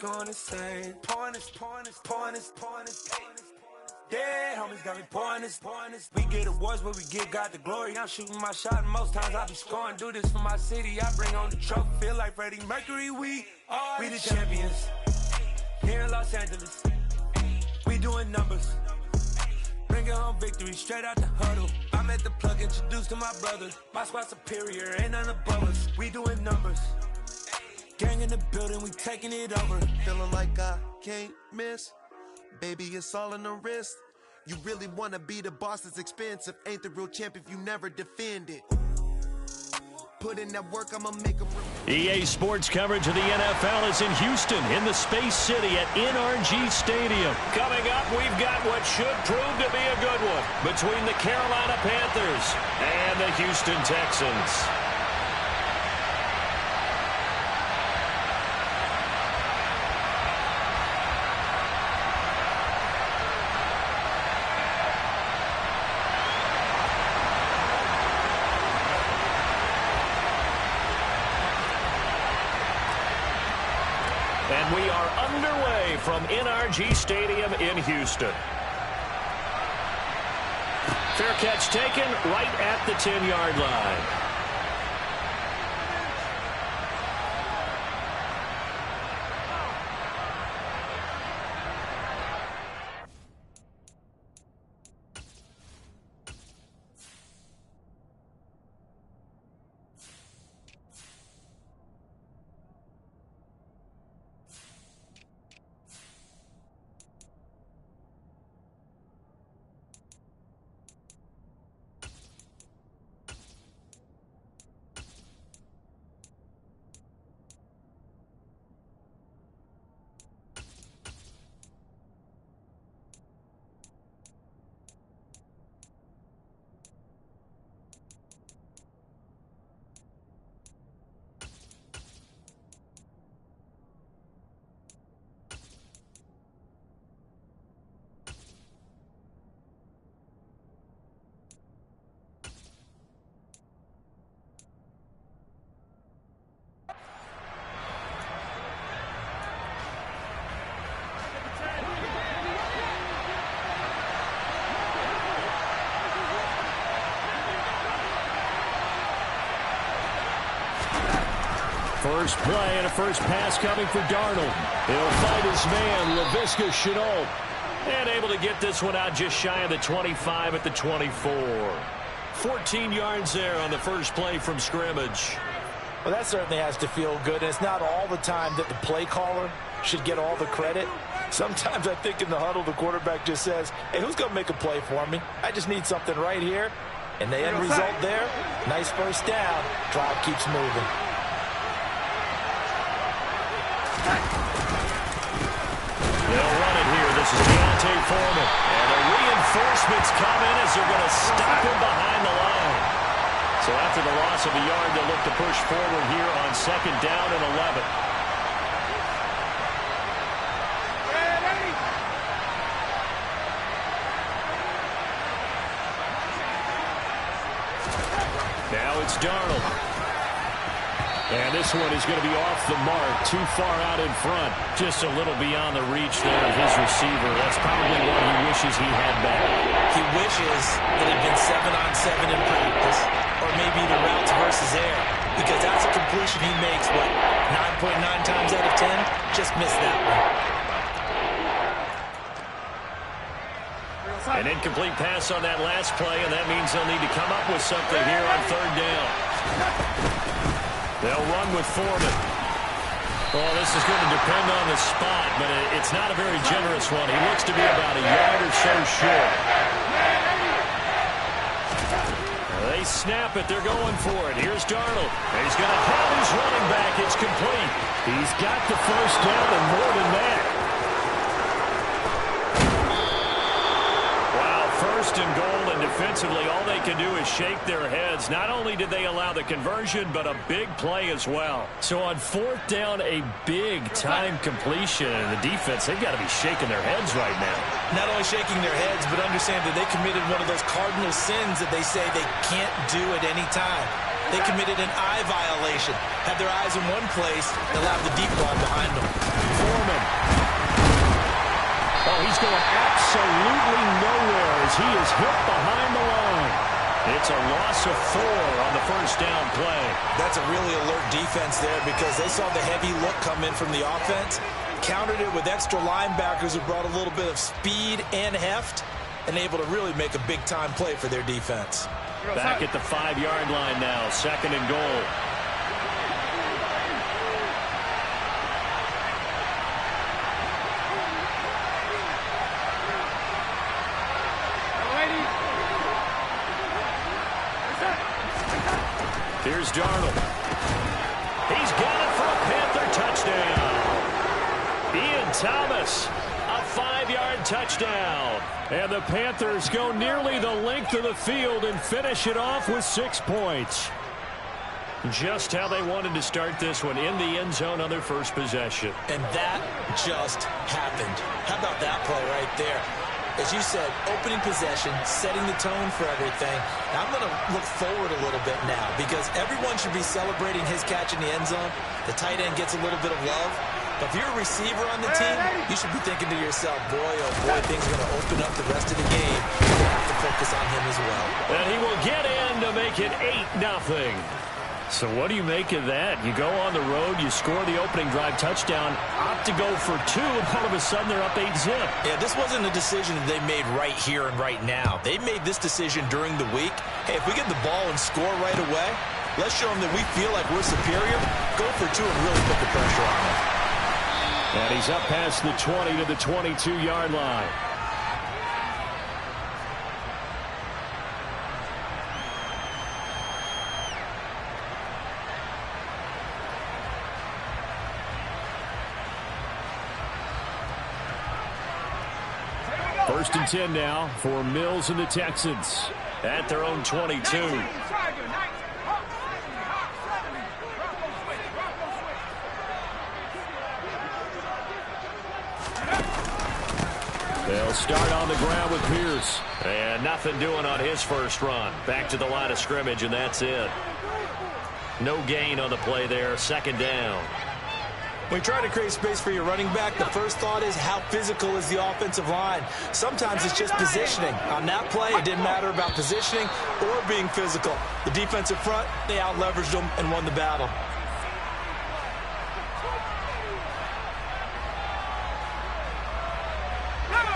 going insane. Pointers. Yeah, homies got me pointers. We get awards, but we get God the glory. I'm shooting my shot, and most times I be scoring. Do this for my city, I bring on the trophy. Feel like Freddie Mercury, we the champions. Here in Los Angeles, we doing numbers. Bringing home victory straight out the huddle. I'm at the plug, introduced to my brother. My squad superior, ain't none above us. We doing numbers. Gang in the building, we taking it over. Feeling like I can't miss. Baby, it's all in the wrist. You really wanna be the boss, it's expensive. Ain't the real champ if you never defend it. Put in that work, I'ma make them. EA Sports coverage of the NFL is in Houston, in the Space City at NRG Stadium. Coming up, we've got what should prove to be a good one between the Carolina Panthers and the Houston Texans. And we are underway from NRG Stadium in Houston. Fair catch taken right at the 10-yard line. First play and a first pass coming for Darnold. He'll fight his man, Laviska Shenault. And able to get this one out just shy of the 25 at the 24. 14 yards there on the first play from scrimmage. Well, that certainly has to feel good. And it's not all the time that the play caller should get all the credit. Sometimes I think in the huddle, the quarterback just says, hey, who's going to make a play for me? I just need something right here. And the end result there, nice first down. Drive keeps moving. They'll run it here. This is Deontay Foreman. And the reinforcements come in as they're going to stop him behind the line. So after the loss of a yard, they'll look to push forward here on second down and 11. Now it's Darnold. And this one is going to be off the mark, too far out in front. Just a little beyond the reach there of his receiver. That's probably what he wishes he had back. He wishes it had been 7-on-7 in practice, or maybe the routes versus air, because that's a completion he makes, what, 9.9 times out of 10? Just missed that one. An incomplete pass on that last play, and that means they'll need to come up with something here on third down. They'll run with Foreman. Well, this is going to depend on the spot, but it's not a very generous one. He looks to be about a yard or so short. They snap it. They're going for it. Here's Darnold. He's going to have his running back. It's complete. He's got the first down and more than that. First and goal, and defensively, all they can do is shake their heads. Not only did they allow the conversion, but a big play as well. So on fourth down, a big-time completion. And the defense, they've got to be shaking their heads right now. Not only shaking their heads, but understand that they committed one of those cardinal sins that they say they can't do at any time. They committed an eye violation. Had their eyes in one place, allowed the deep ball behind them. Foreman going absolutely nowhere as he is hit behind the line. It's a loss of 4 on the first down play. That's a really alert defense there because they saw the heavy look come in from the offense, countered it with extra linebackers who brought a little bit of speed and heft, and able to really make a big-time play for their defense. Back at the 5-yard line now, 2nd and goal. Here's Darnold. He's got it for a Panther touchdown. Ian Thomas, a 5-yard touchdown. And the Panthers go nearly the length of the field and finish it off with 6 points. Just how they wanted to start this one, in the end zone on their first possession. And that just happened. How about that play right there? As you said, opening possession, setting the tone for everything. Now I'm going to look forward a little bit now because everyone should be celebrating his catch in the end zone. The tight end gets a little bit of love. But if you're a receiver on the team, you should be thinking to yourself, boy, oh boy, things are going to open up the rest of the game. You're going to have to focus on him as well. And he will get in to make it 8-0. So what do you make of that? You go on the road, you score the opening drive touchdown, opt to go for 2, and all of a sudden they're up 8-zip. Yeah, this wasn't a decision that they made right here and right now. They made this decision during the week. Hey, if we get the ball and score right away, let's show them that we feel like we're superior. Go for 2 and really put the pressure on them. And he's up past the 20 to the 22-yard line. First and 10 now for Mills and the Texans at their own 22. They'll start on the ground with Pierce. And nothing doing on his first run. Back to the line of scrimmage, and that's it. No gain on the play there. 2nd down. When you try to create space for your running back, the first thought is how physical is the offensive line. Sometimes it's just positioning. On that play, it didn't matter about positioning or being physical. The defensive front, they out-leveraged them and won the battle.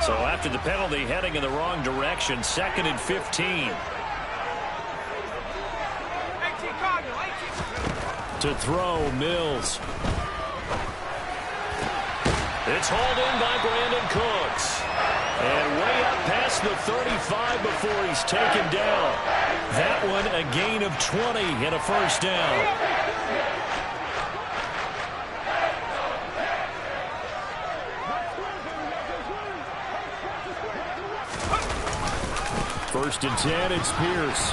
So after the penalty, heading in the wrong direction, 2nd and 15. To throw, Mills. It's hauled in by Brandon Cooks. And way up past the 35 before he's taken down. That one a gain of 20 and a first down. First and 10, it's Pierce.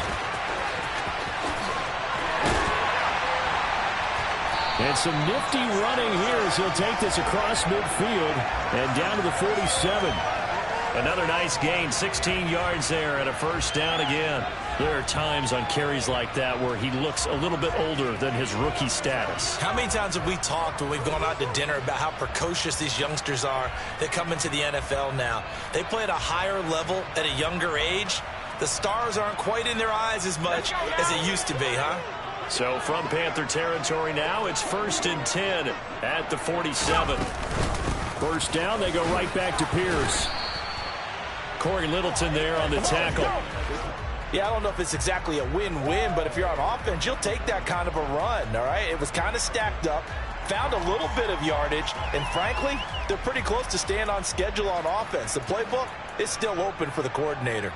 And some nifty running here as he'll take this across midfield and down to the 47. Another nice gain, 16 yards there and a first down again. There are times on carries like that where he looks a little bit older than his rookie status. How many times have we talked when we've gone out to dinner about how precocious these youngsters are that come into the NFL now? They play at a higher level at a younger age. The stars aren't quite in their eyes as much as it used to be, huh? So from Panther territory now, it's 1st and 10 at the 47. First down, they go right back to Pierce. Corey Littleton there on the tackle. Yeah, I don't know if it's exactly a win-win, but if you're on offense, you'll take that kind of a run, all right? It was kind of stacked up, found a little bit of yardage, and frankly, they're pretty close to staying on schedule on offense. The playbook is still open for the coordinator.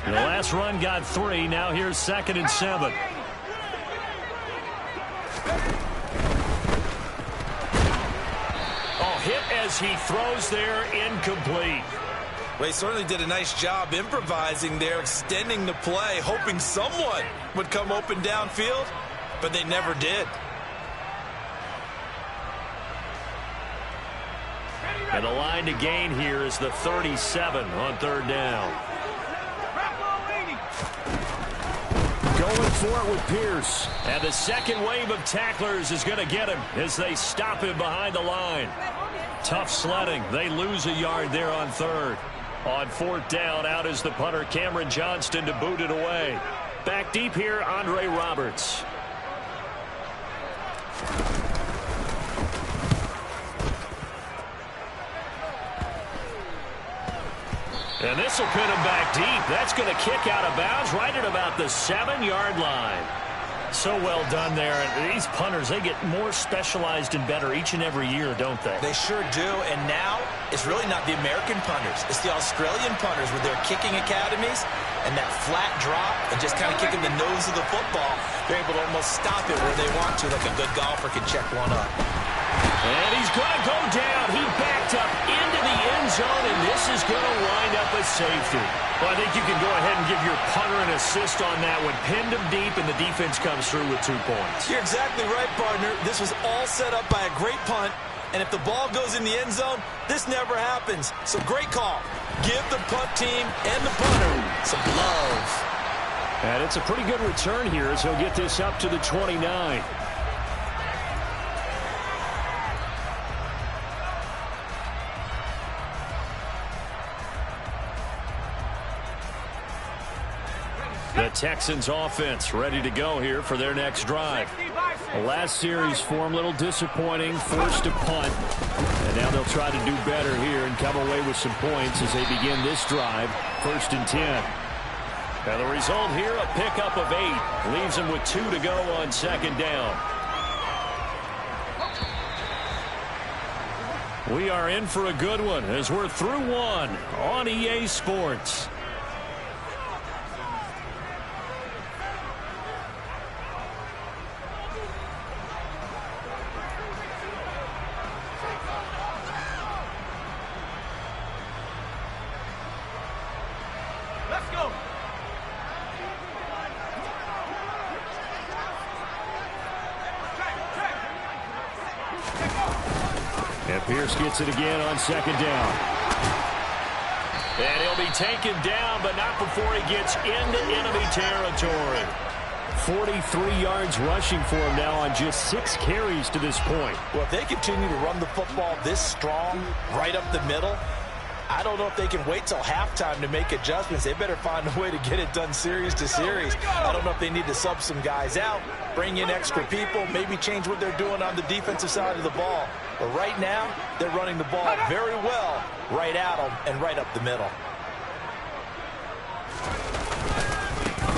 The last run got 3. Now here's 2nd and 7. Oh, hit as he throws there, incomplete. Well, he certainly did a nice job improvising there, extending the play, hoping someone would come open downfield, but they never did. And the line to gain here is the 37 on 3rd down. Going going for it with Pierce. And the second wave of tacklers is going to get him as they stop him behind the line. Tough sledding. They lose a yard there on third. On fourth down, out is the punter, Cameron Johnston, to boot it away. Back deep here, Andre Roberts. And this will pin him back deep. That's going to kick out of bounds right at about the 7-yard line. So well done there. And these punters, they get more specialized and better each and every year, don't they? They sure do. And now it's really not the American punters. It's the Australian punters with their kicking academies and that flat drop and just kind of kicking the nose of the football. They're able to almost stop it where they want to, like a good golfer can check one up. And he's going to go down. He backed up into the end zone, and this is going to wind up a safety. Well, I think you can go ahead and give your punter an assist on that one. Pinned him deep, and the defense comes through with 2 points. You're exactly right, partner. This was all set up by a great punt, and if the ball goes in the end zone, this never happens. So great call. Give the punt team and the punter some love. And it's a pretty good return here as he'll get this up to the 29. The Texans offense ready to go here for their next drive. The last series for them, a little disappointing, forced to punt. And now they'll try to do better here and come away with some points as they begin this drive, 1st and 10. And the result here, a pickup of 8. Leaves them with 2 to go on 2nd down. We are in for a good one as we're through one on EA Sports. And Pierce gets it again on 2nd down. And he'll be taken down, but not before he gets into enemy territory. 43 yards rushing for him now on just 6 carries to this point. Well, if they continue to run the football this strong, right up the middle, I don't know if they can wait till halftime to make adjustments. They better find a way to get it done series to series. I don't know if they need to sub some guys out, bring in extra people, maybe change what they're doing on the defensive side of the ball. But right now, they're running the ball very well right at them and right up the middle.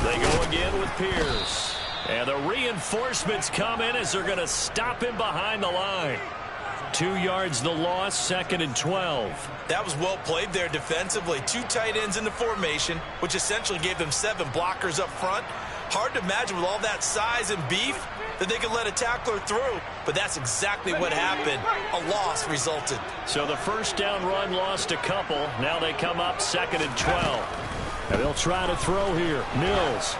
They go again with Pierce. And the reinforcements come in as they're going to stop him behind the line. 2 yards the loss, 2nd and 12. That was well played there defensively. 2 tight ends in the formation, which essentially gave them 7 blockers up front. Hard to imagine with all that size and beef that they could let a tackler through, but that's exactly what happened. A loss resulted. So the 1st down run lost a couple. Now they come up 2nd and 12. And they'll try to throw here. Mills.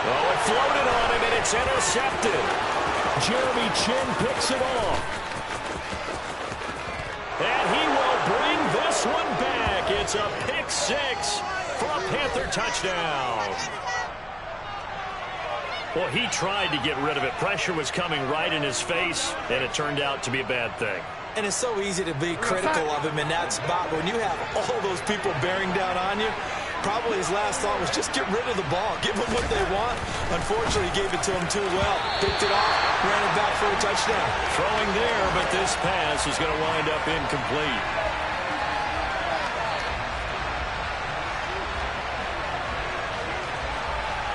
Oh, it floated on him, and it's intercepted. Jeremy Chin picks it off. And he will bring this one back. It's a pick 6 for a Panther touchdown. Well, he tried to get rid of it. Pressure was coming right in his face, and it turned out to be a bad thing. And it's so easy to be critical of him in that spot. When you have all those people bearing down on you, probably his last thought was just get rid of the ball. Give them what they want. Unfortunately, he gave it to him too well. Picked it off, ran it back for a touchdown. Throwing there, but this pass is going to wind up incomplete.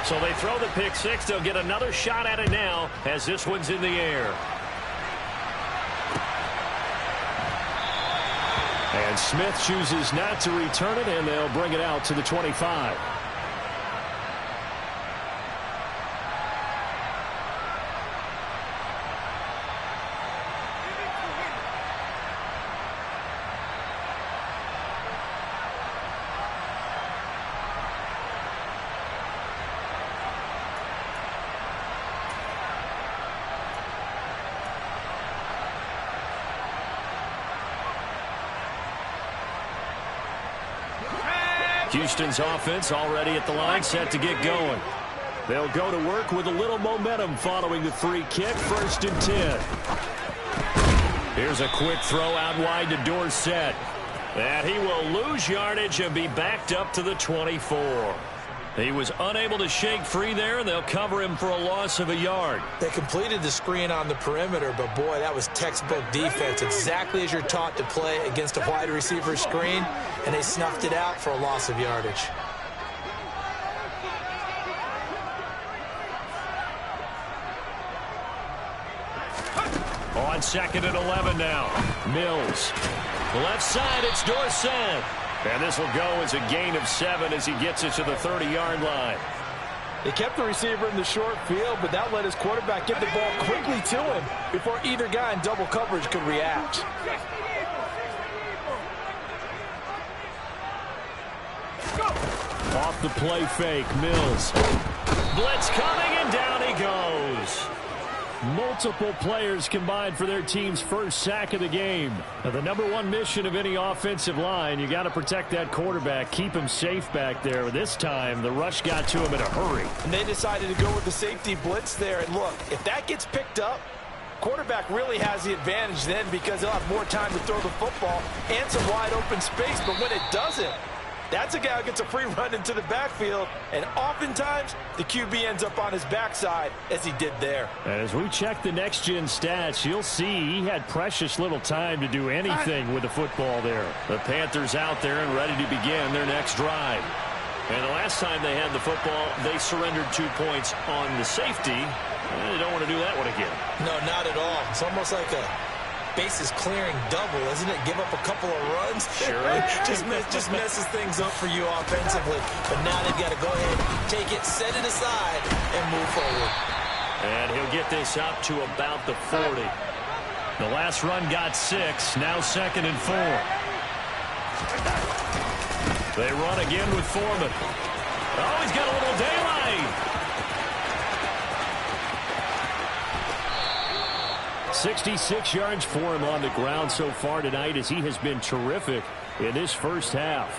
So they throw the pick 6. They'll get another shot at it now as this one's in the air. And Smith chooses not to return it, and they'll bring it out to the 25. Houston's offense already at the line, set to get going. They'll go to work with a little momentum following the free kick. 1st and 10. Here's a quick throw out wide to Dorsett. And he will lose yardage and be backed up to the 24. He was unable to shake free there, and they'll cover him for a loss of a yard. They completed the screen on the perimeter, but boy, that was textbook defense. Exactly as you're taught to play against a wide receiver screen, and they snuffed it out for a loss of yardage. On 2nd and 11 now. Mills. Left side, it's Dorsett. And this will go as a gain of 7 as he gets it to the 30-yard line. They kept the receiver in the short field, but that let his quarterback get the ball quickly to him before either guy in double coverage could react. Off the play fake, Mills. Blitz coming, and down he goes. Multiple players combined for their team's first sack of the game. Now, the #1 mission of any offensive line, you got to protect that quarterback, keep him safe back there. This time, the rush got to him in a hurry. And they decided to go with the safety blitz there. And look, if that gets picked up, quarterback really has the advantage then because he'll have more time to throw the football and some wide open space. But when it doesn't, that's a guy who gets a free run into the backfield, and oftentimes the QB ends up on his backside, as he did there. As we check the next-gen stats, you'll see he had precious little time to do anything with the football there. The Panthers out there and ready to begin their next drive. And the last time they had the football, they surrendered 2 points on the safety. They don't want to do that one again. No, not at all. It's almost like a bases clearing double, isn't it? Give up a couple of runs. Sure. just messes things up for you offensively. But now they've got to go ahead, take it, set it aside, and move forward. And he'll get this up to about the 40. The last run got 6. Now 2nd and 4. They run again with Foreman. Oh, he's got a little daylight. 66 yards for him on the ground so far tonight as he has been terrific in this first half.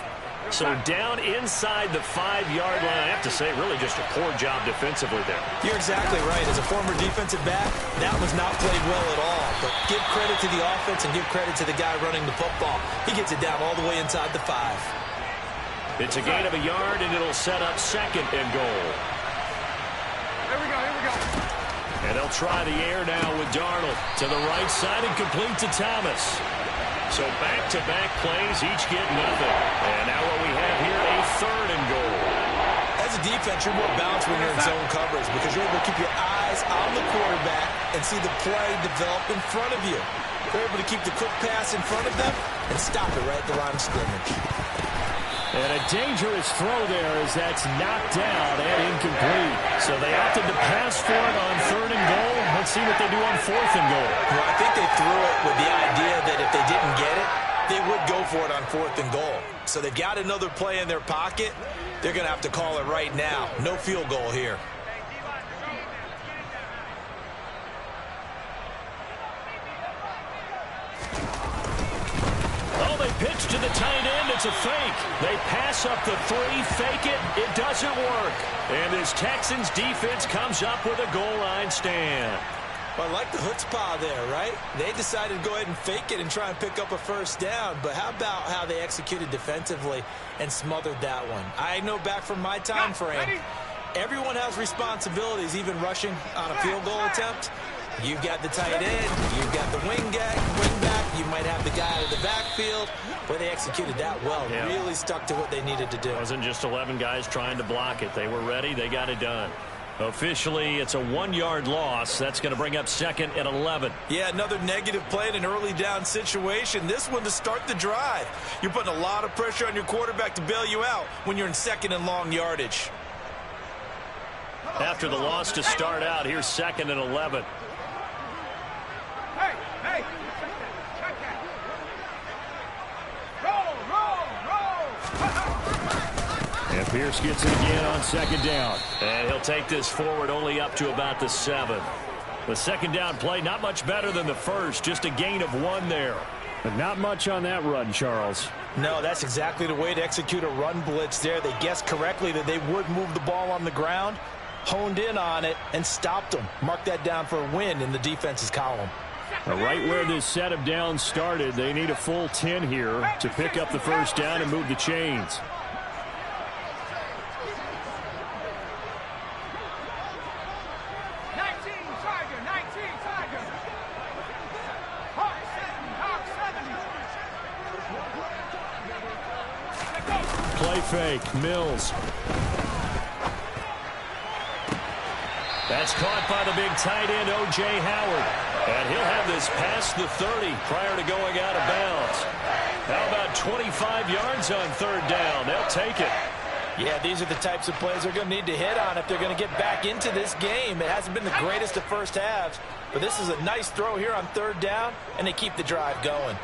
So down inside the 5-yard line. I have to say, really just a poor job defensively there. You're exactly right. As a former defensive back, that was not played well at all. But give credit to the offense and give credit to the guy running the football. He gets it down all the way inside the 5. It's a gain of a yard, and it'll set up 2nd and goal. Here we go. And they'll try the air now with Darnold to the right side and complete to Thomas. So back-to-back plays, each get nothing. And now what we have here, a 3rd and goal. As a defense, you're more balanced when you're in zone coverage because you're able to keep your eyes on the quarterback and see the play develop in front of you. You're able to keep the quick pass in front of them and stop it right at the line of scrimmage. And a dangerous throw there as that's knocked down and incomplete. So they opted to pass for it on 3rd and goal. Let's see what they do on 4th and goal. Well, I think they threw it with the idea that if they didn't get it, they would go for it on 4th and goal. So they've got another play in their pocket. They're going to have to call it right now. No field goal here. Pitch to the tight end. It's a fake. They pass up the 3, fake it. It doesn't work. And this Texans defense comes up with a goal line stand. Well, I like the chutzpah there, right? They decided to go ahead and fake it and try and pick up a first down. But how about how they executed defensively and smothered that one? I know back from my time frame, everyone has responsibilities, even rushing on a field goal attempt. You've got the tight end, you've got the wing back, you might have the guy out of the backfield, but they executed that well. Yeah. Really stuck to what they needed to do. It wasn't just 11 guys trying to block it. They were ready, they got it done. Officially, it's a 1-yard loss. That's going to bring up 2nd and 11. Yeah, another negative play in an early down situation. This one to start the drive. You're putting a lot of pressure on your quarterback to bail you out when you're in 2nd and long yardage. After the loss to start out, here's 2nd and 11. Hey! And Pierce gets it again on 2nd down. And he'll take this forward only up to about the 7. The 2nd down play, not much better than the first. Just a gain of 1 there. But not much on that run, Charles. No, that's exactly the way to execute a run blitz there. They guessed correctly that they would move the ball on the ground. honed in on it, and stopped them. Mark that down for a win in the defense's column. Right where this set of downs started, they need a full 10 here to pick up the first down and move the chains. Play fake, Mills. That's caught by the big tight end, O.J. Howard. And he'll have this past the 30 prior to going out of bounds. How about 25 yards on third down? They'll take it. Yeah, these are the types of plays they're going to need to hit on if they're going to get back into this game. It hasn't been the greatest of first halves, but this is a nice throw here on third down, and they keep the drive going.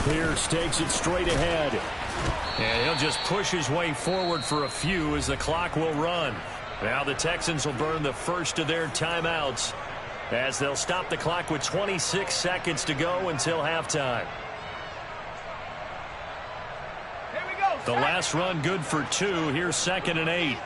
Pierce takes it straight ahead. And he'll just push his way forward for a few as the clock will run. Now the Texans will burn the first of their timeouts as they'll stop the clock with 26 seconds to go until halftime. The last run good for 2. Here's 2nd and 8.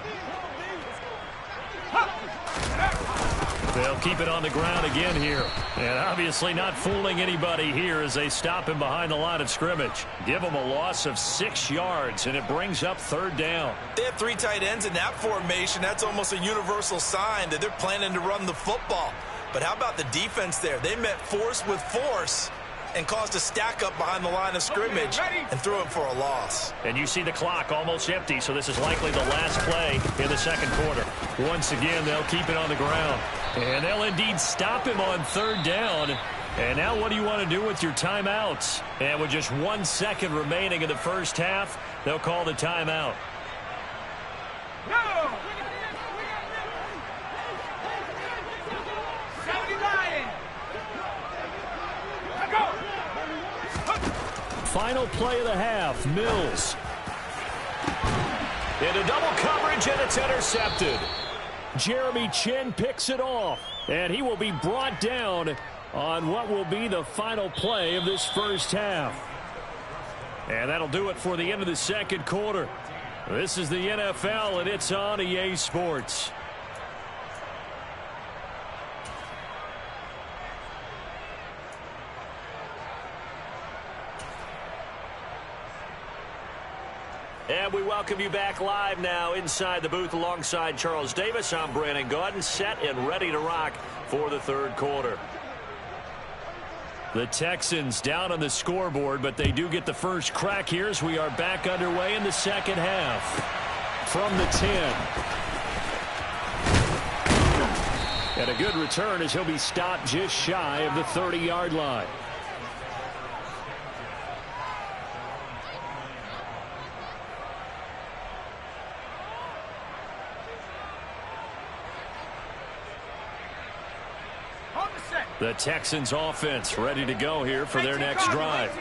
They'll keep it on the ground again here. And obviously not fooling anybody here as they stop him behind the line of scrimmage. Give him a loss of 6 yards, and it brings up third down. They have 3 tight ends in that formation. That's almost a universal sign that they're planning to run the football. But how about the defense there? They met force with force and caused a stack up behind the line of scrimmage and threw him for a loss. And you see the clock almost empty, so this is likely the last play in the second quarter. Once again, they'll keep it on the ground. And they'll indeed stop him on third down. And now what do you want to do with your timeouts? And with just 1 second remaining in the first half, they'll call the timeout. No! Final play of the half, Mills. Into double coverage, and it's intercepted. Jeremy Chin picks it off, and he will be brought down on what will be the final play of this first half. And that'll do it for the end of the second quarter. This is the NFL, and it's on EA Sports. And we welcome you back live now inside the booth alongside Charles Davis. I'm Brandon Gaudin, set and ready to rock for the third quarter. The Texans down on the scoreboard, but they do get the first crack here as we are back underway in the second half. From the 10. And a good return as he'll be stopped just shy of the 30-yard line. The Texans offense ready to go here for their next drive.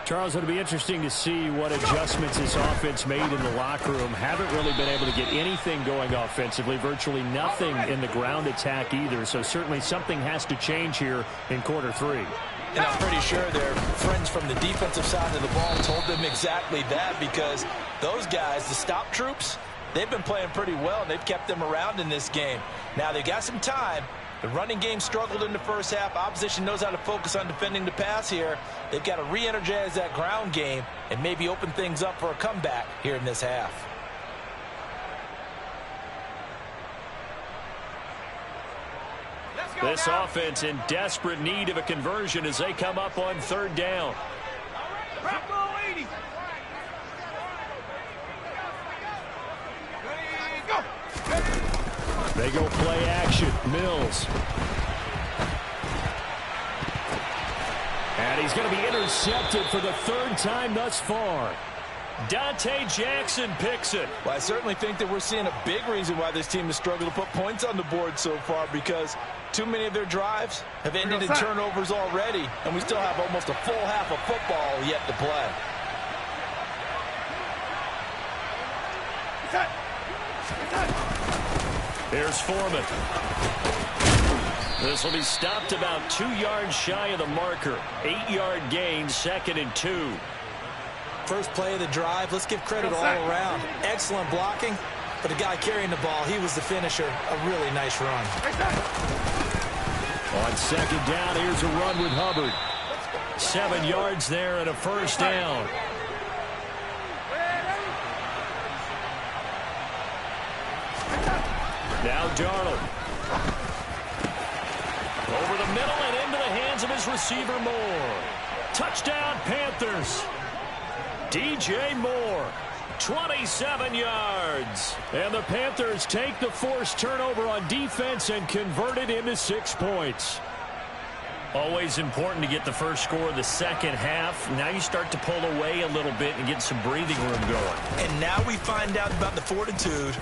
Charles, it'll be interesting to see what adjustments this offense made in the locker room. Haven't really been able to get anything going offensively, virtually nothing in the ground attack either. So certainly something has to change here in quarter 3. And I'm pretty sure their friends from the defensive side of the ball told them exactly that, because those guys, the stop troops, they've been playing pretty well, and they've kept them around in this game. Now they got some time. The running game struggled in the first half. Opposition knows how to focus on defending the pass here. They've got to re-energize that ground game and maybe open things up for a comeback here in this half. This offense in desperate need of a conversion as they come up on third down. They go play action. Mills. And he's going to be intercepted for the third time thus far. Dante Jackson picks it. Well, I certainly think that we're seeing a big reason why this team has struggled to put points on the board so far, because too many of their drives have ended in turnovers already, and we still have almost a full half of football yet to play. Here's Foreman. This will be stopped about 2 yards shy of the marker. 8-yard gain, 2nd and 2. First play of the drive. Let's give credit all around. Excellent blocking, But the guy carrying the ball, he was the finisher. A really nice run. On second down, here's a run with Hubbard. 7 yards there and a first down. Now Darnold. Over the middle and into the hands of his receiver Moore. Touchdown Panthers. DJ Moore. 27 yards. And the Panthers take the forced turnover on defense and convert it into 6 points. Always important to get the first score of the second half. Now you start to pull away a little bit and get some breathing room going. And now we find out about the fortitude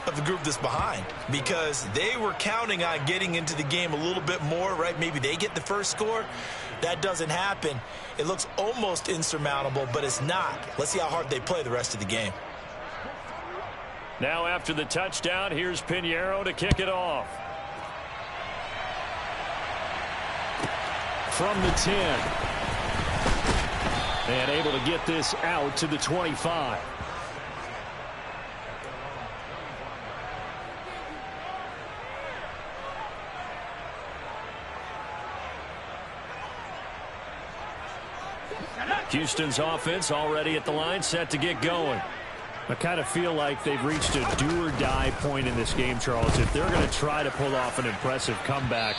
of the group that's behind, because they were counting on getting into the game a little bit more, right? Maybe they get the first score. That doesn't happen. It looks almost insurmountable, but it's not. Let's see how hard they play the rest of the game. Now after the touchdown, here's Pinheiro to kick it off. From the 10. And able to get this out to the 25. Houston's offense already at the line, set to get going. I kind of feel like they've reached a do-or-die point in this game, Charles. If they're going to try to pull off an impressive comeback,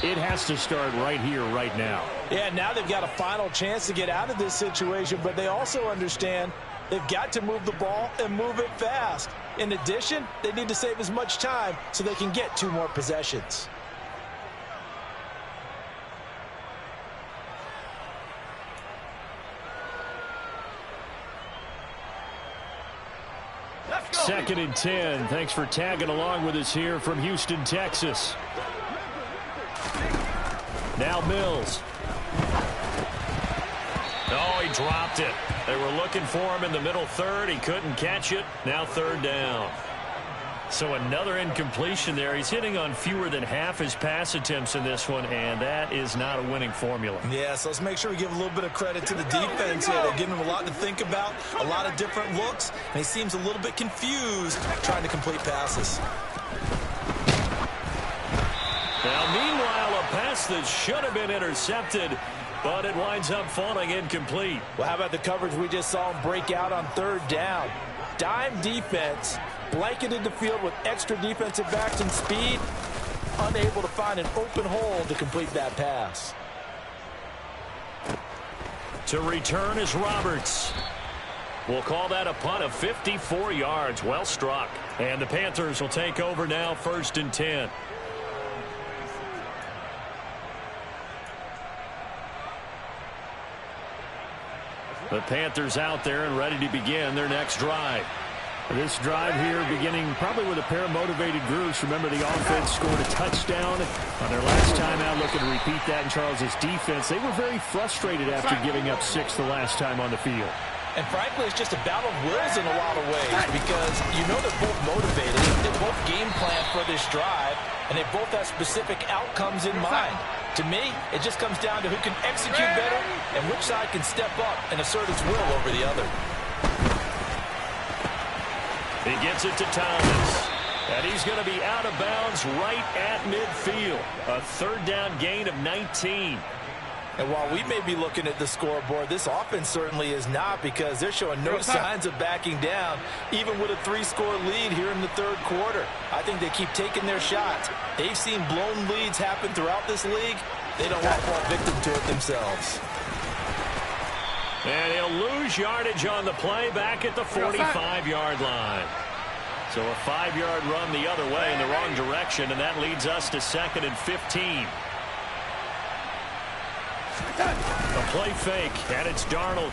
it has to start right here, right now. Yeah, now they've got a final chance to get out of this situation, but they also understand they've got to move the ball and move it fast. In addition, they need to save as much time so they can get 2 more possessions. Second and 10. Thanks for tagging along with us here from Houston, Texas. Now Mills. Oh, he dropped it. They were looking for him in the middle third. He couldn't catch it. Now third down. So another incompletion there. He's hitting on fewer than half his pass attempts in this one, and that is not a winning formula. Yeah, so let's make sure we give a little bit of credit to the defense here. They're giving him a lot to think about, a lot of different looks, and he seems a little bit confused trying to complete passes. Now, meanwhile, a pass that should have been intercepted, but it winds up falling incomplete. Well, how about the coverage we just saw him break out on third down? Dime defense, blanketed the field with extra defensive backs and speed, unable to find an open hole to complete that pass. To return is Roberts. We'll call that a punt of 54 yards. Well struck. And the Panthers will take over now, 1st and 10. The Panthers out there and ready to begin their next drive. This drive here beginning probably with a pair of motivated groups. Remember, the offense scored a touchdown on their last time out. Looking to repeat that in Charles's defense. They were very frustrated after giving up 6 the last time on the field. And frankly, it's just a battle of wills in a lot of ways, because you know they're both motivated. They both game plan for this drive, and they both have specific outcomes in mind. To me, it just comes down to who can execute better and which side can step up and assert its will over the other. He gets it to Thomas. And he's going to be out of bounds right at midfield. A third down gain of 19. And while we may be looking at the scoreboard, this offense certainly is not, because they're showing no signs of backing down, even with a 3-score lead here in the third quarter. I think they keep taking their shots. They've seen blown leads happen throughout this league. They don't want to fall victim to it themselves. And he'll lose yardage on the play back at the 45-yard line. So a 5-yard run the other way in the wrong direction, and that leads us to 2nd and 15. A play fake, and it's Darnold.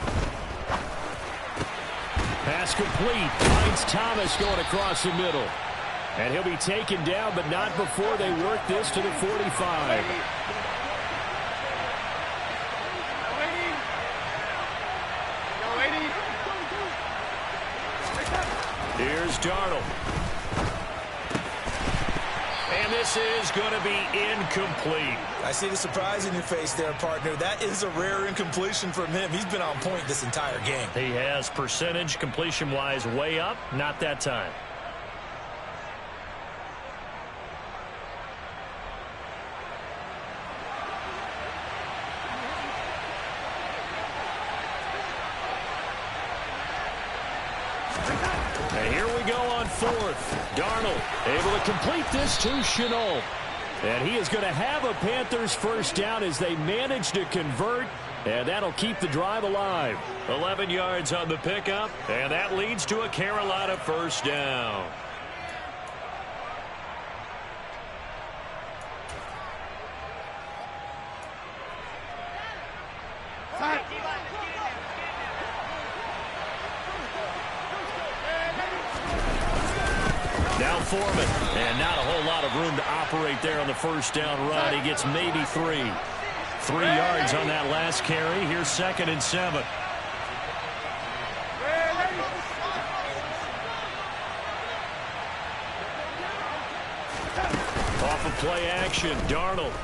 Pass complete. Finds Thomas going across the middle. And he'll be taken down, but not before they work this to the 45. Here's Darnold. And this is going to be incomplete. I see the surprise in your face there, partner. That is a rare incompletion from him. He's been on point this entire game. He has percentage completion-wise way up. Not that time. go on fourth. Darnold able to complete this to Shenault. And he is going to have a Panthers first down as they manage to convert. And that'll keep the drive alive. 11 yards on the pickup. And that leads to a Carolina first down. Now Foreman, and not a whole lot of room to operate there on the first down run. He gets maybe 3. 3 yards on that last carry. Here's 2nd and 7. Off of play action, Darnold.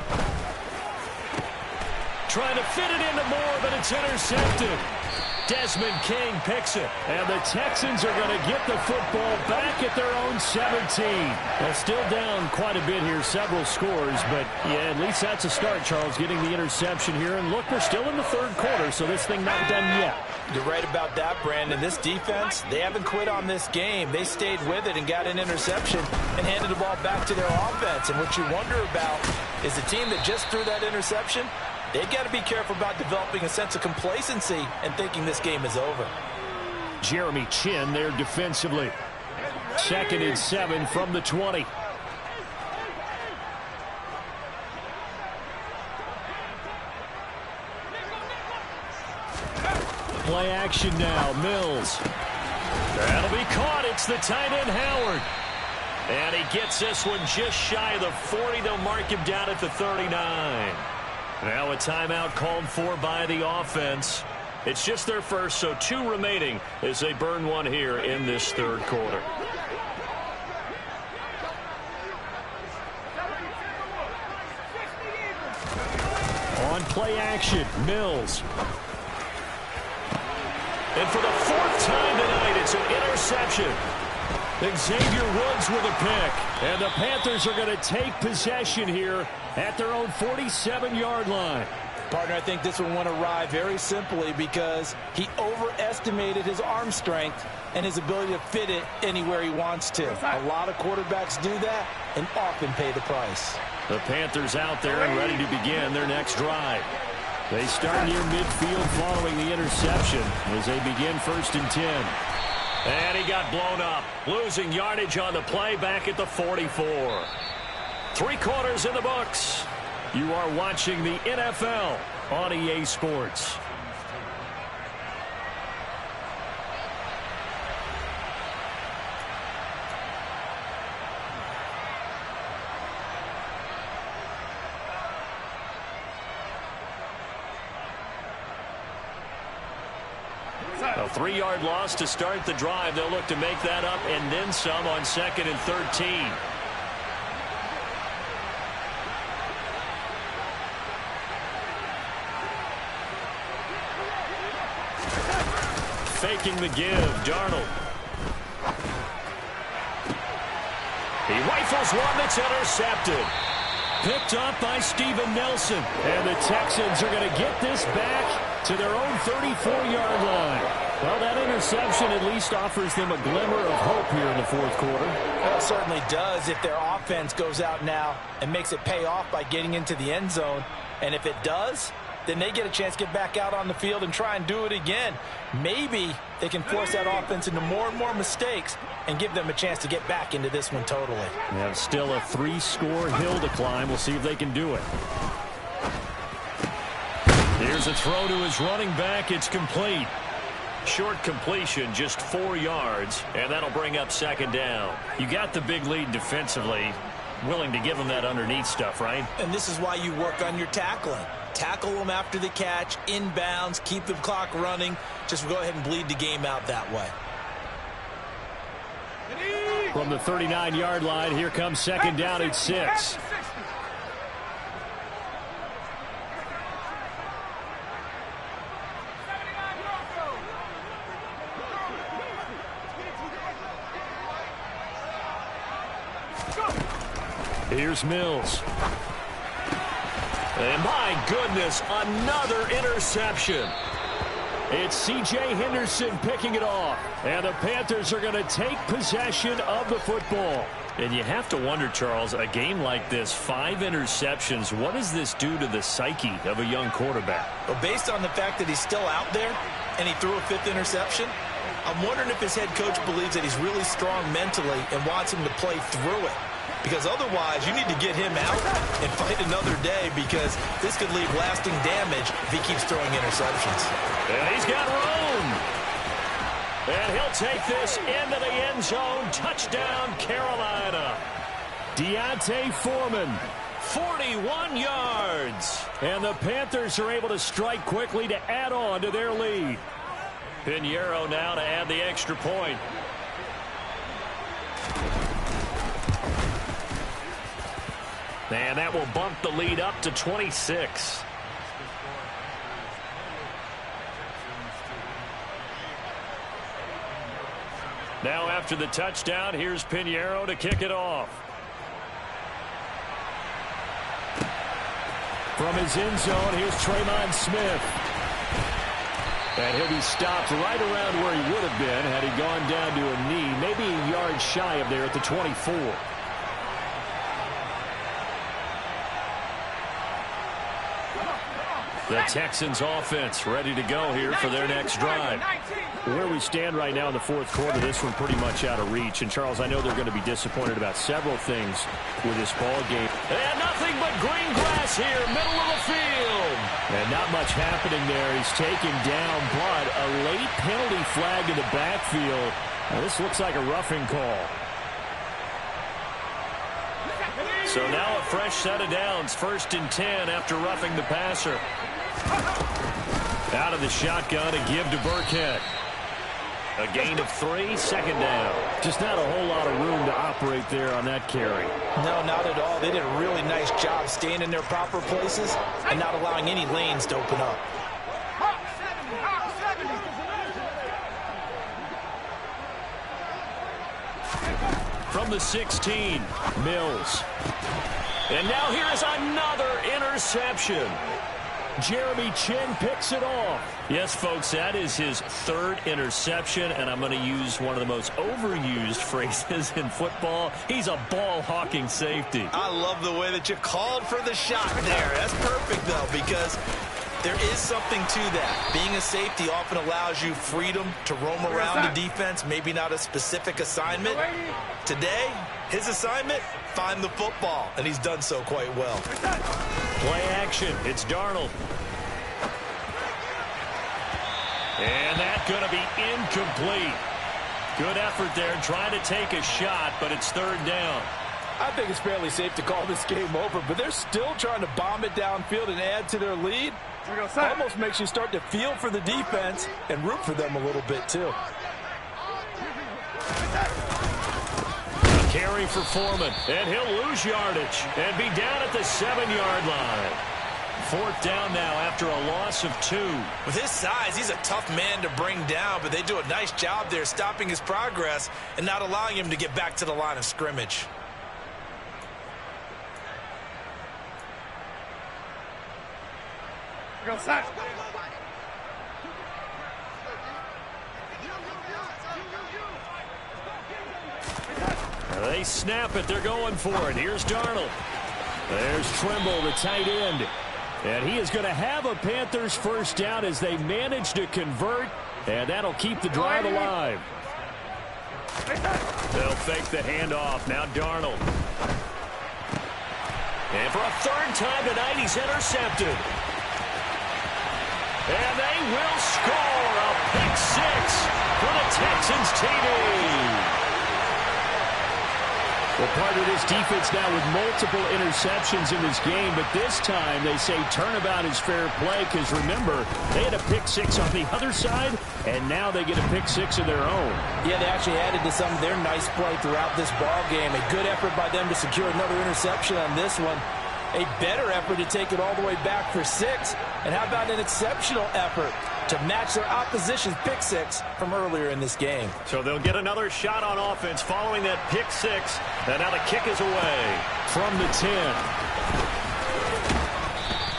Trying to fit it into Moore, but it's intercepted. Desmond King picks it, and the Texans are going to get the football back at their own 17. Well, still down quite a bit here, several scores, but yeah, at least that's a start, Charles, getting the interception here. And look, we're still in the third quarter, so this thing not done yet. You're right about that, Brandon. This defense, they haven't quit on this game. They stayed with it and got an interception and handed the ball back to their offense. And what you wonder about is the team that just threw that interception, they've got to be careful about developing a sense of complacency and thinking this game is over. Jeremy Chin there defensively. 2nd and 7 from the 20. Play action now. Mills. That'll be caught. It's the tight end Howard. And he gets this one just shy of the 40. They'll mark him down at the 39. Now a timeout called for by the offense. It's just their first, so 2 remaining as they burn one here in this third quarter. On play action, Mills. And for the 4th time tonight, it's an interception. Xavier Woods with a pick. And the Panthers are going to take possession here at their own 47-yard line. Partner, I think this one went awry very simply because he overestimated his arm strength and his ability to fit it anywhere he wants to. A lot of quarterbacks do that and often pay the price. The Panthers out there and ready to begin their next drive. They start near midfield following the interception as they begin 1st and 10. And he got blown up, losing yardage on the play back at the 44. 3 quarters in the books. You are watching the NFL on EA Sports. A 3-yard loss to start the drive. They'll look to make that up and then some on 2nd and 13. Faking the give, Darnold. He rifles one that's intercepted. Picked up by Steven Nelson. And the Texans are going to get this back to their own 34-yard line. Well, that interception at least offers them a glimmer of hope here in the 4th quarter. Well, it certainly does if their offense goes out now and makes it pay off by getting into the end zone. And if it does, then they get a chance to get back out on the field and try and do it again. Maybe they can force that offense into more and more mistakes and give them a chance to get back into this one totally. Yeah, still a 3-score hill to climb. We'll see if they can do it. Here's a throw to his running back. It's complete. Short completion, just 4 yards, and that'll bring up 2nd down. You got the big lead defensively, willing to give them that underneath stuff, right? And this is why you work on your tackling. Tackle them after the catch, inbounds, keep the clock running. Just go ahead and bleed the game out that way. From the 39-yard line, here comes 2nd down at 6. Here's Mills. And my goodness, another interception. It's C.J. Henderson picking it off. And the Panthers are going to take possession of the football. And you have to wonder, Charles, a game like this, 5 interceptions, what does this do to the psyche of a young quarterback? Well, based on the fact that he's still out there and he threw a 5th interception, I'm wondering if his head coach believes that he's really strong mentally and wants him to play through it. Because otherwise, you need to get him out and fight another day, because this could leave lasting damage if he keeps throwing interceptions. And he's got room. And he'll take this into the end zone. Touchdown, Carolina. Deontay Foreman, 41 yards. And the Panthers are able to strike quickly to add on to their lead. Pinheiro now to add the extra point. And that will bump the lead up to 26. Now after the touchdown, here's Pinheiro to kick it off. From his end zone, here's Tremon Smith. And he'll be stopped right around where he would have been had he gone down to a knee, maybe a yard shy of there at the 24. The Texans offense ready to go here for their next drive. Where we stand right now in the fourth quarter, this one pretty much out of reach. And, Charles, I know they're going to be disappointed about several things with this ball game. And nothing but green grass here, middle of the field. And not much happening there. He's taken down, but a late penalty flag in the backfield. Now, this looks like a roughing call. So now a fresh set of downs, 1st and 10 after roughing the passer. Out of the shotgun, a give to Burkhead. A gain of 3, 2nd down. Just not a whole lot of room to operate there on that carry. No, not at all. They did a really nice job staying in their proper places and not allowing any lanes to open up. From the 16, Mills. And now here is another interception. Jeremy Chin picks it off. Yes, folks, that is his 3rd interception, and I'm going to use one of the most overused phrases in football. He's a ball-hawking safety. I love the way that you called for the shot there. That's perfect, though, because there is something to that. Being a safety often allows you freedom to roam around the defense, maybe not a specific assignment. Today, his assignment, find the football, and he's done so quite well. Play action. It's Darnold. And that's going to be incomplete. Good effort there trying to take a shot, but it's 3rd down. I think it's fairly safe to call this game over, but they're still trying to bomb it downfield and add to their lead. Almost makes you start to feel for the defense and root for them a little bit, too. Carry for Foreman, and he'll lose yardage and be down at the 7-yard line. 4th down now after a loss of 2. With his size, he's a tough man to bring down, but they do a nice job there stopping his progress and not allowing him to get back to the line of scrimmage. Go set. They snap it. They're going for it. Here's Darnold. There's Trimble, the tight end. And he is going to have a Panthers 1st down as they manage to convert. And that'll keep the drive alive. They'll fake the handoff. Now Darnold. And for a 3rd time tonight, he's intercepted. And they will score a pick 6 for the Texans TD. Well, part of this defense now with multiple interceptions in this game, but this time they say turnabout is fair play because, remember, they had a pick 6 on the other side, and now they get a pick 6 of their own. Yeah, they actually added to some of their nice play throughout this ball game. A good effort by them to secure another interception on this one. A better effort to take it all the way back for 6. And how about an exceptional effort to match their opposition's pick 6 from earlier in this game. So they'll get another shot on offense following that pick 6. And now the kick is away from the 10.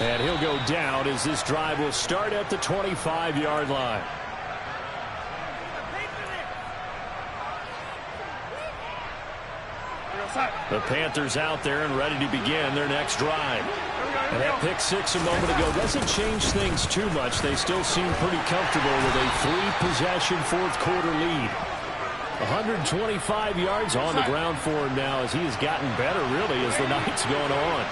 And he'll go down as this drive will start at the 25-yard line. The Panthers out there and ready to begin their next drive. And that pick six a moment ago doesn't change things too much. They still seem pretty comfortable with a three-possession fourth-quarter lead. 125 yards on the ground for him now as he has gotten better, really, as the night's gone on.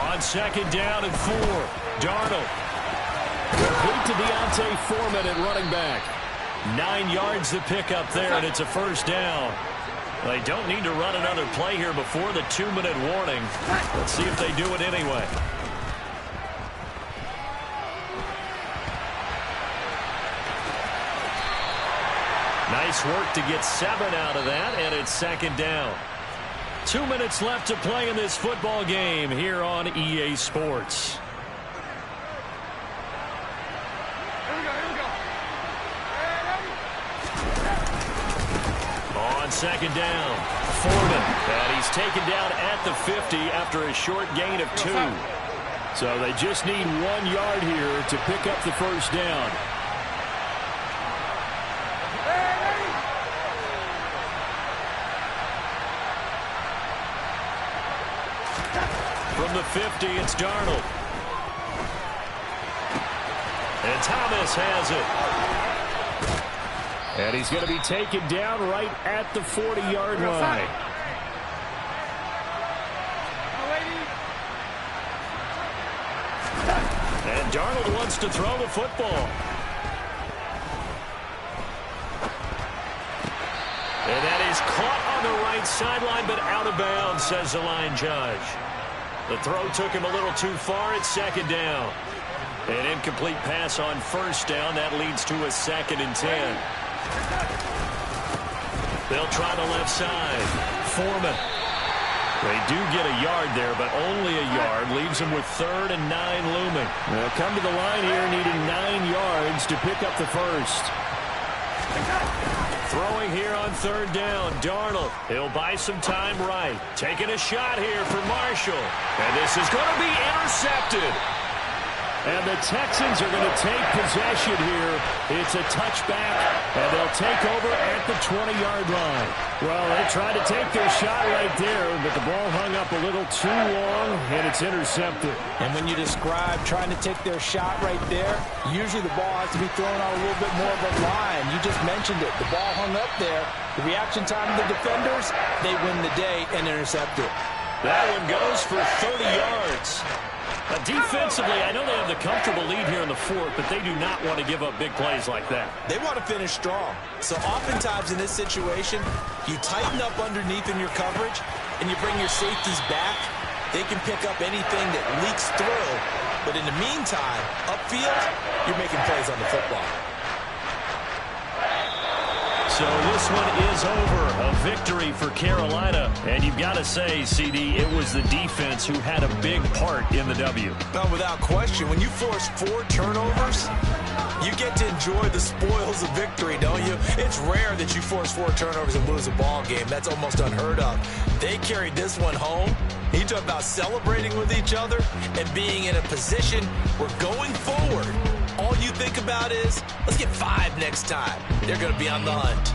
On second down and 4, Darnold. Complete to Deontay Foreman at running back. 9 yards to pick up there, and it's a first down. They don't need to run another play here before the 2-minute warning. Let's see if they do it anyway. Nice work to get 7 out of that, and it's second down. 2 minutes left to play in this football game here on EA Sports. On second down, Foreman, and he's taken down at the 50 after a short gain of 2. So they just need 1 yard here to pick up the first down. From the 50, it's Darnold. And Thomas has it. And he's going to be taken down right at the 40-yard line. And Darnold wants to throw the football. And that is caught on the right sideline, but out of bounds, says the line judge. The throw took him a little too far. It's second down. An incomplete pass on first down. That leads to a 2nd and 10. They'll try the left side. Foreman. They do get a yard there, but only a yard. Leaves them with 3rd and 9 looming. They'll come to the line here needing 9 yards to pick up the first. Throwing here on 3rd down, Darnold. He'll buy some time right. Taking a shot here for Marshall. And this is going to be intercepted. And the Texans are going to take possession here. It's a touchback, and they'll take over at the 20-yard line. Well, they tried to take their shot right there, but the ball hung up a little too long, and it's intercepted. And when you describe trying to take their shot right there, usually the ball has to be thrown out a little bit more of a line. You just mentioned it. The ball hung up there. The reaction time of the defenders, they win the day and intercept it. That one goes for 30 yards. Defensively, I know they have the comfortable lead here in the 4th, but they do not want to give up big plays like that. They want to finish strong. So oftentimes in this situation, you tighten up underneath in your coverage, and you bring your safeties back. They can pick up anything that leaks through. But in the meantime, upfield, you're making plays on the football. So this one is over. A victory for Carolina. And you've got to say, CD, it was the defense who had a big part in the W. No, without question. When you force 4 turnovers, you get to enjoy the spoils of victory, don't you? It's rare that you force 4 turnovers and lose a ball game. That's almost unheard of. They carried this one home. You talk about celebrating with each other and being in a position where going forward, all you think about is, let's get 5 next time. They're going to be on the hunt.